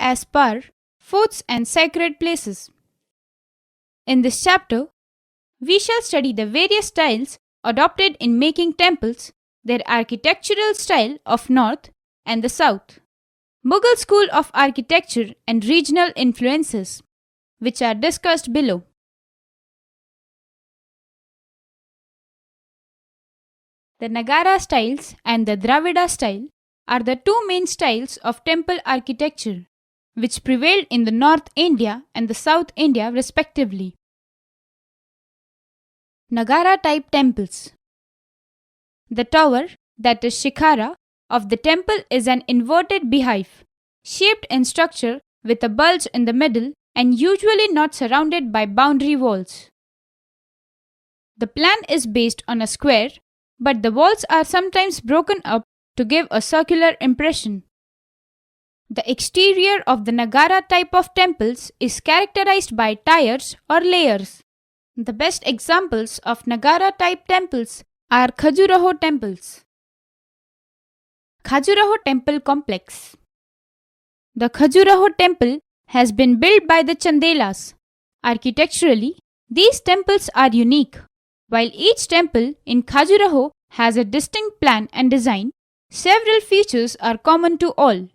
as power, forts and sacred places. In this chapter, we shall study the various styles adopted in making temples, their architectural style of North and the South, Mughal school of architecture and regional influences, which are discussed below. The Nagara styles and the Dravida style are the two main styles of temple architecture, which prevailed in the North India and the South India respectively. Nagara type temples. The tower, that is Shikhara, of the temple is an inverted beehive, shaped in structure with a bulge in the middle and usually not surrounded by boundary walls. The plan is based on a square, but the walls are sometimes broken up to give a circular impression. The exterior of the Nagara type of temples is characterized by tiers or layers. The best examples of Nagara type temples are Khajuraho temples. Khajuraho Temple Complex. The Khajuraho temple has been built by the Chandelas. Architecturally, these temples are unique. While each temple in Khajuraho has a distinct plan and design, several features are common to all.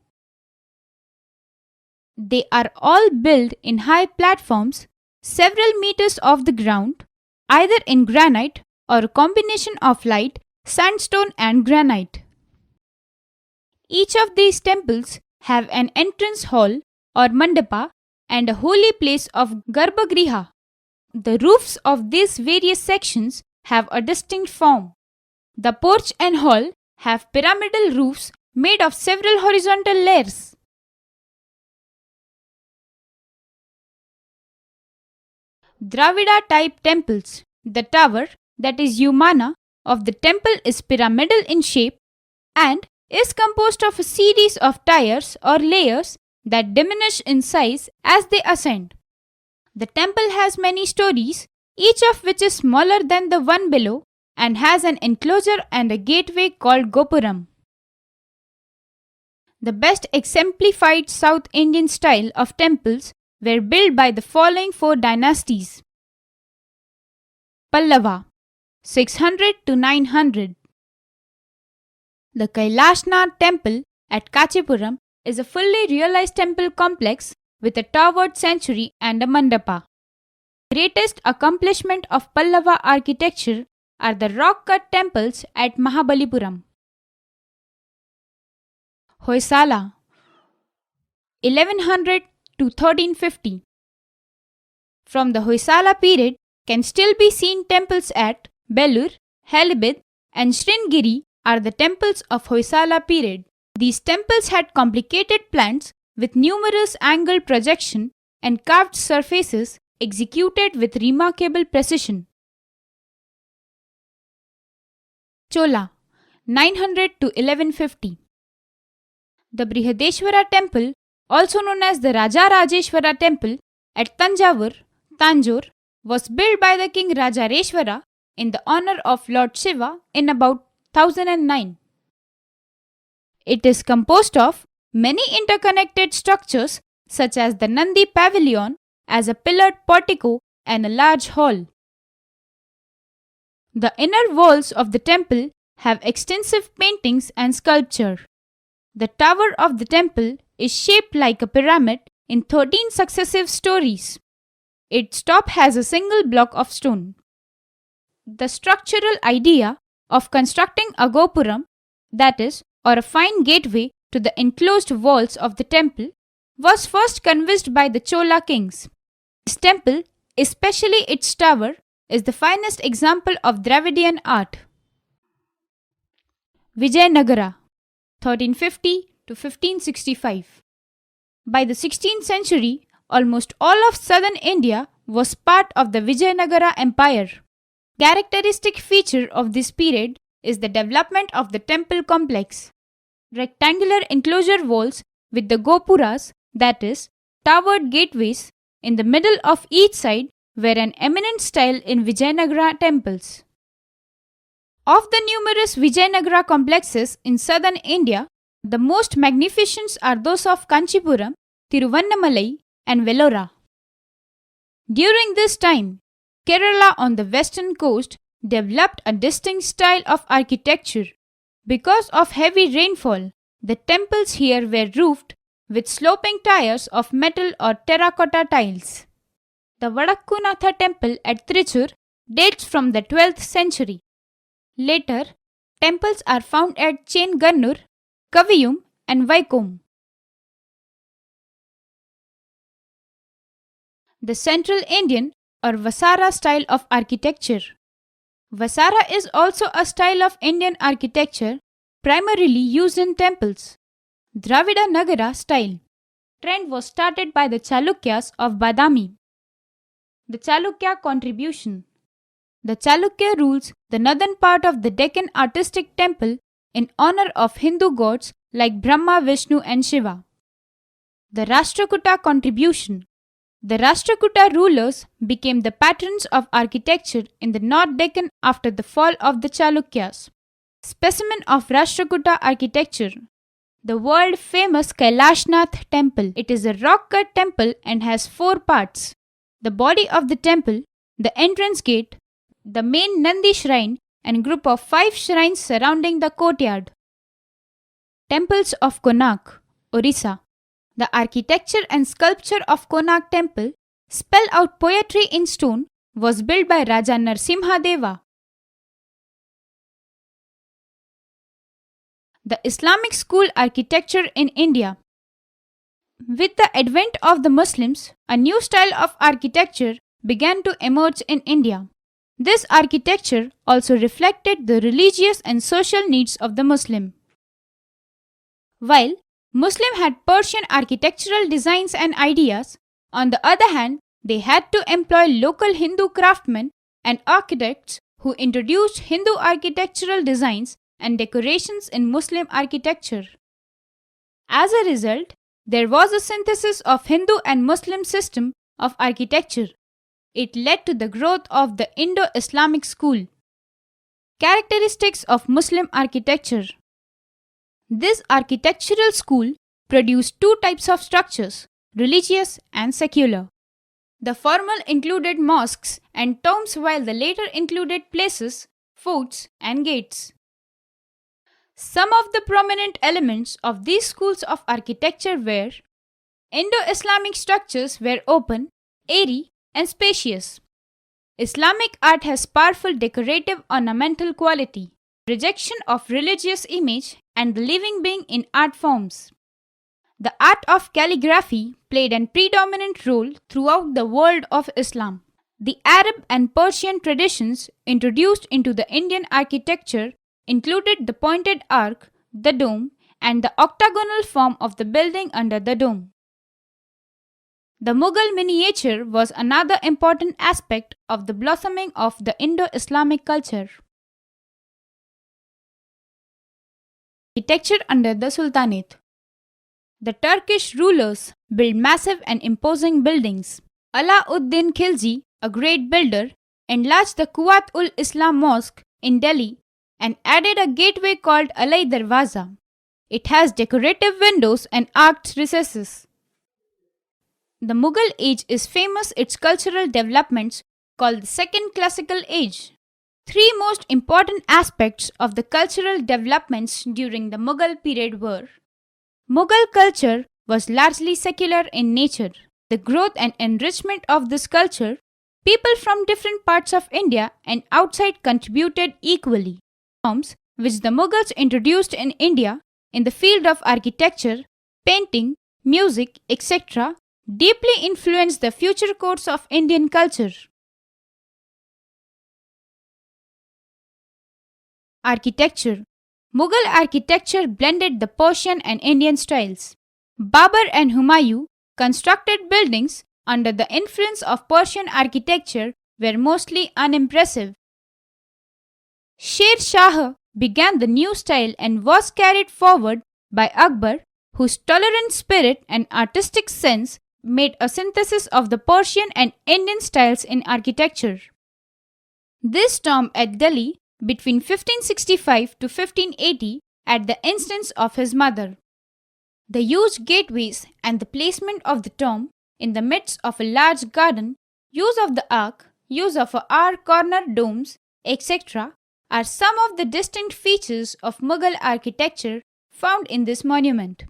They are all built in high platforms, several meters off the ground, either in granite or a combination of light sandstone and granite. Each of these temples have an entrance hall or mandapa and a holy place of Garbhagriha. The roofs of these various sections have a distinct form. The porch and hall have pyramidal roofs made of several horizontal layers. Dravida type temples. The tower, that is Yumana, of the temple is pyramidal in shape and is composed of a series of tiers or layers that diminish in size as they ascend. The temple has many stories, each of which is smaller than the one below and has an enclosure and a gateway called Gopuram. The best exemplified South Indian style of temples were built by the following four dynasties. Pallava, 600 to 900. The Kailashnath temple at Kachipuram is a fully realized temple complex with a towered sanctuary and a mandapa. The greatest accomplishment of Pallava architecture are the rock-cut temples at Mahabalipuram. Hoysala, 1100 to 1350. From the Hoysala period can still be seen temples at Belur, Halibid and Sringeri are the temples of Hoysala period. These temples had complicated plans with numerous angled projection and carved surfaces executed with remarkable precision. Chola, 900 to 1150. The Brihadeshwara temple, also known as the Raja Rajeshwara temple at Tanjavur, Tanjore, was built by the king Rajareshwara in the honor of Lord Shiva in about 1009. It is composed of many interconnected structures such as the Nandi pavilion as a pillared portico and a large hall. The inner walls of the temple have extensive paintings and sculpture. The tower of the temple is shaped like a pyramid in 13 successive stories. Its top has a single block of stone. The structural idea of constructing a gopuram, that is, or a fine gateway to the enclosed walls of the temple, was first conceived by the Chola kings. This temple, especially its tower, is the finest example of Dravidian art. Vijayanagara, 1350 to 1565. By the 16th century, almost all of southern India was part of the Vijayanagara Empire. Characteristic feature of this period is the development of the temple complex. Rectangular enclosure walls with the gopuras, that is, towered gateways, in the middle of each side were an eminent style in Vijayanagara temples. Of the numerous Vijayanagara complexes in southern India, the most magnificent are those of Kanchipuram, Tiruvannamalai, and Vellora. During this time, Kerala on the western coast developed a distinct style of architecture. Because of heavy rainfall, the temples here were roofed with sloping tiers of metal or terracotta tiles. The Vadakkunatha temple at Trichur dates from the 12th century. Later, temples are found at Chengannur, Kaviyum, and Vaikom. The Central Indian or Vasara style of architecture. Vasara is also a style of Indian architecture primarily used in temples. Dravida Nagara style trend was started by the Chalukyas of Badami. The Chalukya contribution. The Chalukya rules the northern part of the Deccan artistic temple in honor of Hindu gods like Brahma, Vishnu and Shiva. The Rashtrakuta contribution. The Rashtrakuta rulers became the patrons of architecture in the North Deccan after the fall of the Chalukyas. Specimen of Rashtrakuta architecture. The world-famous Kailashnath temple. It is a rock-cut temple and has 4 parts. The body of the temple, the entrance gate, the main Nandi shrine and group of 5 shrines surrounding the courtyard. Temples of Konark, Orissa. The architecture and sculpture of Konark temple, spell out poetry in stone, was built by Raja Narsimha Deva. The Islamic school architecture in India. With the advent of the Muslims, a new style of architecture began to emerge in India. This architecture also reflected the religious and social needs of the Muslim. While Muslim had Persian architectural designs and ideas, on the other hand, they had to employ local Hindu craftsmen and architects who introduced Hindu architectural designs and decorations in Muslim architecture. As a result, there was a synthesis of Hindu and Muslim system of architecture. It led to the growth of the Indo-Islamic school. Characteristics of Muslim architecture. This architectural school produced 2 types of structures, religious and secular. The former included mosques and tombs while the later included places, forts and gates. Some of the prominent elements of these schools of architecture were: Indo-Islamic structures were open, airy and spacious. Islamic art has powerful decorative ornamental quality, rejection of religious image and the living being in art forms. The art of calligraphy played a predominant role throughout the world of Islam. The Arab and Persian traditions introduced into the Indian architecture included the pointed arc, the dome, and the octagonal form of the building under the dome. The Mughal miniature was another important aspect of the blossoming of the Indo-Islamic culture. Architecture under the Sultanate. The Turkish rulers built massive and imposing buildings. Alauddin Khilji, a great builder, enlarged the Quwat-ul-Islam Mosque in Delhi and added a gateway called Alai Darwaza. It has decorative windows and arched recesses. The Mughal age is famous its cultural developments called the Second Classical Age. 3 most important aspects of the cultural developments during the Mughal period were: Mughal culture was largely secular in nature. The growth and enrichment of this culture, people from different parts of India and outside contributed equally. Forms which the Mughals introduced in India in the field of architecture, painting, music, etc. deeply influenced the future course of Indian culture. Architecture. Mughal architecture blended the Persian and Indian styles. Babur and Humayun constructed buildings under the influence of Persian architecture were mostly unimpressive. Sher Shah began the new style and was carried forward by Akbar, whose tolerant spirit and artistic sense made a synthesis of the Persian and Indian styles in architecture. This stormed at Delhi between 1565 to 1580 at the instance of his mother. The huge gateways and the placement of the tomb in the midst of a large garden, use of the ark, use of corner domes, etc., are some of the distinct features of Mughal architecture found in this monument.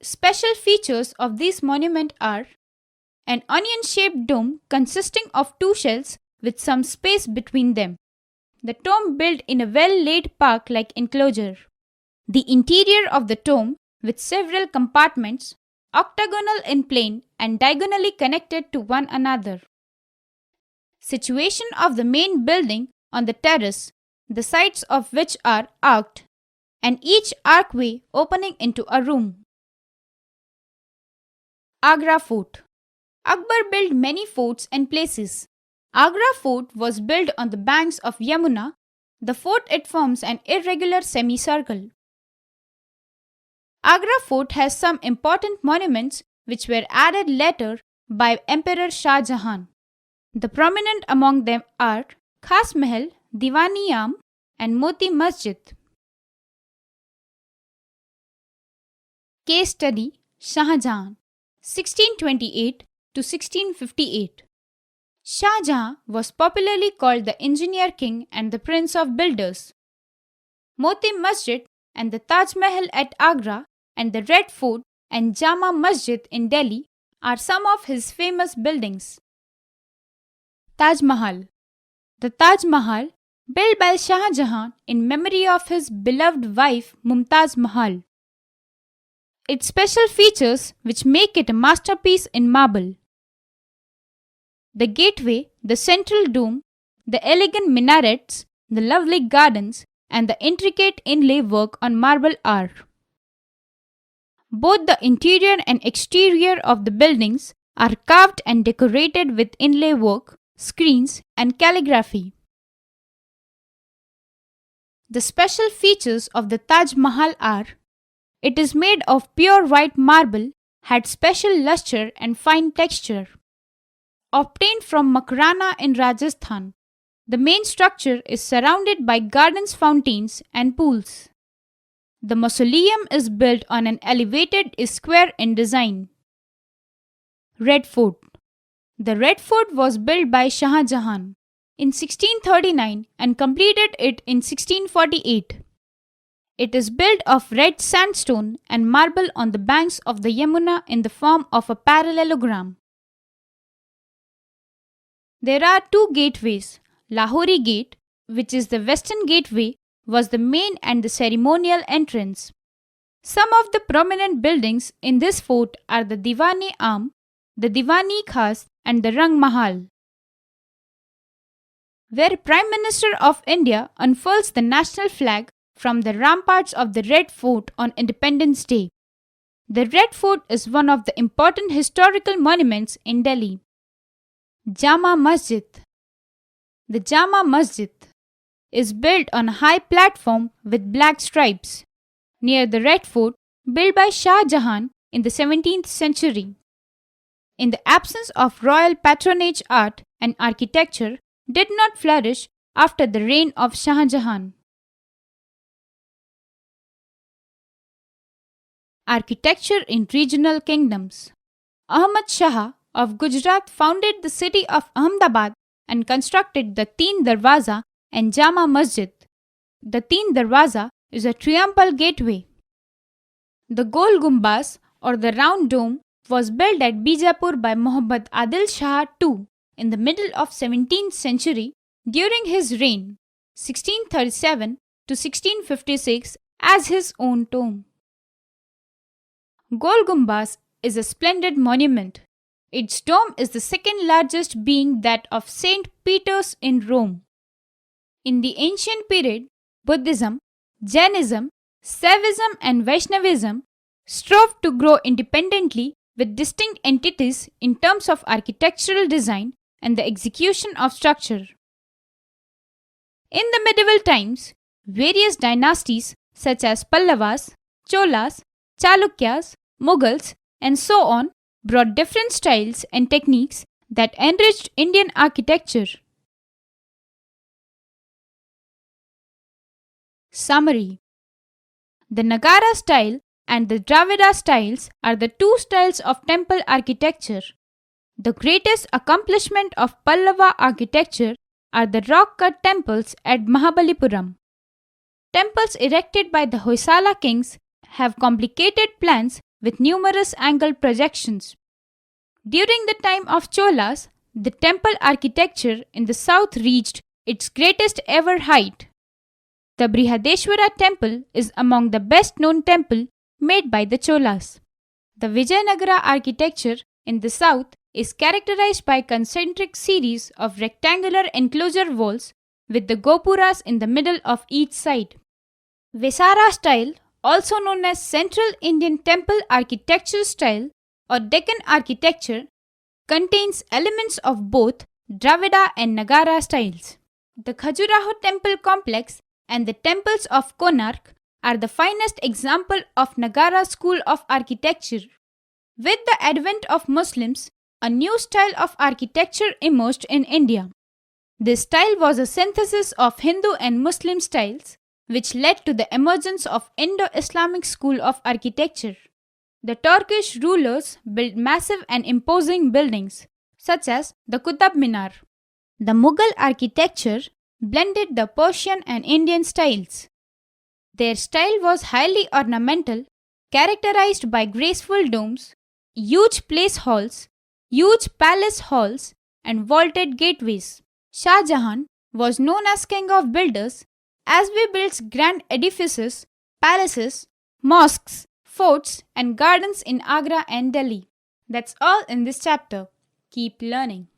Special features of this monument are an onion-shaped dome consisting of two shells with some space between them. The tomb built in a well-laid park-like enclosure. The interior of the tomb with several compartments, octagonal in plane and diagonally connected to one another. Situation of the main building on the terrace, the sides of which are arched, and each archway opening into a room. Agra Fort. Akbar built many forts and places. Agra Fort was built on the banks of Yamuna. The fort it forms an irregular semicircle. Agra Fort has some important monuments which were added later by Emperor Shah Jahan. The prominent among them are Khas Mahal, Diwani Am and Moti Masjid. Case study: Shah Jahan, 1628 to 1658. Shah Jahan was popularly called the Engineer King and the Prince of Builders. Moti Masjid and the Taj Mahal at Agra and the Red Fort and Jama Masjid in Delhi are some of his famous buildings. Taj Mahal. The Taj Mahal, built by Shah Jahan in memory of his beloved wife Mumtaz Mahal. Its special features which make it a masterpiece in marble. The gateway, the central dome, the elegant minarets, the lovely gardens, and the intricate inlay work on marble are. Both the interior and exterior of the buildings are carved and decorated with inlay work, screens, and calligraphy. The special features of the Taj Mahal are: it is made of pure white marble, had special luster and fine texture. Obtained from Makrana in Rajasthan, the main structure is surrounded by gardens, fountains, and pools. The mausoleum is built on an elevated square in design. Red Fort. The Red Fort was built by Shah Jahan in 1639 and completed it in 1648. It is built of red sandstone and marble on the banks of the Yamuna in the form of a parallelogram. There are two gateways. Lahori Gate, which is the western gateway, was the main and the ceremonial entrance. Some of the prominent buildings in this fort are the Diwani Am, the Diwani Khas and the Rang Mahal, where Prime Minister of India unfurls the national flag from the ramparts of the Red Fort on Independence Day. The Red Fort is one of the important historical monuments in Delhi. Jama Masjid. The Jama Masjid is built on a high platform with black stripes near the Red Fort, built by Shah Jahan in the 17th century. In the absence of royal patronage, art and architecture did not flourish after the reign of Shah Jahan. Architecture in regional kingdoms. Ahmad Shah of Gujarat founded the city of Ahmedabad and constructed the Teen Darwaza and Jama Masjid. The Teen Darwaza is a triumphal gateway. The Gol Gumbaz or the round dome was built at Bijapur by Muhammad Adil Shah II in the middle of 17th century during his reign, 1637 to 1656, as his own tomb. Gol Gumbaz is a splendid monument. Its dome is the second largest, being that of St. Peter's in Rome. In the ancient period, Buddhism, Jainism, Saivism and Vaishnavism strove to grow independently with distinct entities in terms of architectural design and the execution of structure. In the medieval times, various dynasties such as Pallavas, Cholas, Chalukyas, Mughals, and so on brought different styles and techniques that enriched Indian architecture. Summary. The Nagara style and the Dravida styles are the two styles of temple architecture. The greatest accomplishment of Pallava architecture are the rock-cut temples at Mahabalipuram. Temples erected by the Hoysala kings have complicated plans with numerous angle projections. During the time of Cholas, the temple architecture in the south reached its greatest ever height. The Brihadeshwara temple is among the best known temple made by the Cholas. The Vijayanagara architecture in the south is characterized by concentric series of rectangular enclosure walls with the gopuras in the middle of each side. Vesara style, also known as Central Indian Temple Architecture style or Deccan architecture, contains elements of both Dravida and Nagara styles. The Khajuraho temple complex and the temples of Konark are the finest example of Nagara school of architecture. With the advent of Muslims, a new style of architecture emerged in India. This style was a synthesis of Hindu and Muslim styles, which led to the emergence of Indo-Islamic school of architecture. The Turkish rulers built massive and imposing buildings, such as the Qutb Minar. The Mughal architecture blended the Persian and Indian styles. Their style was highly ornamental, characterized by graceful domes, huge place halls, huge palace halls, and vaulted gateways. Shah Jahan was known as king of builders, as we built grand edifices, palaces, mosques, forts, and gardens in Agra and Delhi. That's all in this chapter. Keep learning.